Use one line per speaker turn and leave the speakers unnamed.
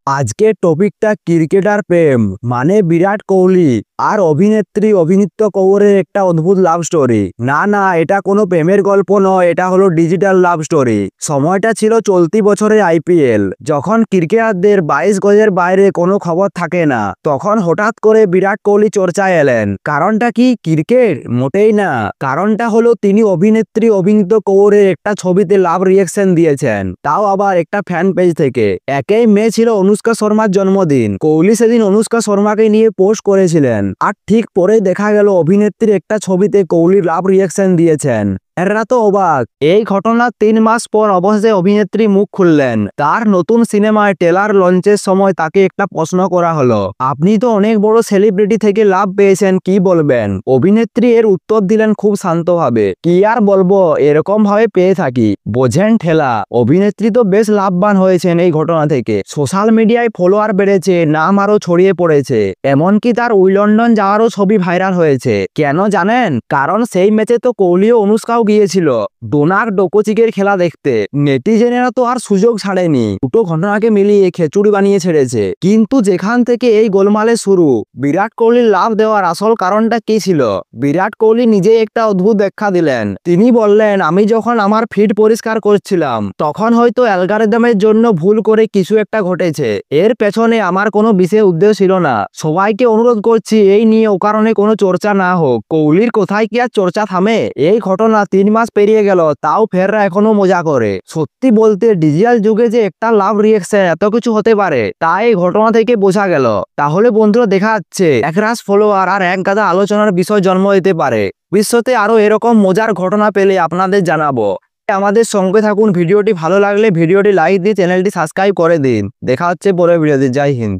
আজকের টপিকটা ক্রিকেটার প্রেম মানে বিরাট কোহলি আর অভিনেত্রী অভিনীত কৌরের একটা অদ্ভুত লাভ স্টোরি। না, এটা কোনো প্রেমের গল্প নয়, এটা হলো ডিজিটাল লাভ স্টোরি। সময়টা ছিল চলতি বছরের আইপিএল, যখন ক্রিকেটারদের 22 গজের বাইরে কোনো খবর থাকে না। তখন হঠাৎ করে বিরাট কোহলি চর্চায় এলেন। কারণটা কি? ক্রিকেট? মোটেই না। কারণটা হলো তিনি অভিনেত্রী অভিনীত কৌরের একটা ছবিতে লাভ রিয়েকশন দিয়েছেন, তাও আবার একটা ফ্যান পেজ থেকে। 1 মে ছিল অনুষ্কা শর্মার জন্মদিন। কোহলি সেদিন অনুষ্কা শর্মাকে নিয়ে পোস্ট করেছিলেন, আর ঠিক পরেই দেখা গেল অভিনেত্রীর একটা ছবিতে কোহলি লাভ রিয়েকশন দিয়েছেন। এরা তো অবাক। এই ঘটনার 3 মাস পর অবশেষে অভিনেত্রী মুখ খুললেন। তার নতুন সিনেমায় ট্রেলার লঞ্চের সময় তাকে একটা প্রশ্ন করা হলো, আপনি তো অনেক বড় সেলিব্রিটি থেকে লাভ পেয়েছেন, কি বলবেন? অভিনেত্রী এর উত্তর দিলেন খুব শান্তভাবে, কি আর বলবো, এরকম ভাবে পেয়ে থাকি, বোঝেন ঠেলা। অভিনেত্রী তো বেশ লাভবান হয়েছেন এই ঘটনা থেকে। সোশ্যাল মিডিয়ায় ফলোয়ার বেড়েছে, নাম আরো ছড়িয়ে পড়েছে, এমনকি তার উইলন্ডন যাওয়ারও ছবি ভাইরাল হয়েছে। কেন জানেন? কারণ সেই ম্যাচে তো কোহলি ও অনুষ্কাও গিয়েছিল ডোনাক ডোকোচিকের খেলা দেখতে। নেটিজেনেরা তো আর সুযোগ ছাড়েনি, দুটো ঘটনাকে মিলিয়ে খেচুড়ি বানিয়ে ছেড়েছে। কিন্তু যেখান থেকে এই গোলমালের শুরু, বিরাট কোহলির লাভ দেওয়ার আসল কারণটা কি ছিল? বিরাট কোহলি নিজেই একটা অদ্ভুত ব্যাখ্যা দিলেন। তিনি বললেন, আমি যখন আমার ফিড পরিষ্কার করছিলাম, তখন হয়তো অ্যালগরিদমের জন্য ভুল করে কিছু একটা ঘটেছে। এর পেছনে আমার কোনো বিশেষ উদ্দেশ্য ছিল না। সবাইকে অনুরোধ করছি এই নিয়ে অকারণে কোনো চর্চা না হোক। কোহলির কোথায় কি আর চর্চা থামে? এই ঘটনা 3 মাস পেরিয়ে গেল, তাও ফেররা এখনো মজা করে। সত্যি বলতে ডিজিটাল যুগে যে একটা লাভ রিয়েকশন এত কিছু হতে পারে, তা এই ঘটনা থেকে বোঝা গেল। তাহলে বন্ধুরা, দেখা যাচ্ছে একরাশ ফলোয়ার আর এক গাদা আলোচনার বিষয় জন্ম দিতে পারে। ভবিষ্যতে আরো এরকম মজার ঘটনা পেলে আপনাদের জানাবো। আমাদের সঙ্গে থাকুন। ভিডিওটি ভালো লাগলে ভিডিওটি লাইক দিয়ে চ্যানেলটি সাবস্ক্রাইব করে দিন। দেখা হচ্ছে পরের ভিডিওতে। জয় হিন্দ।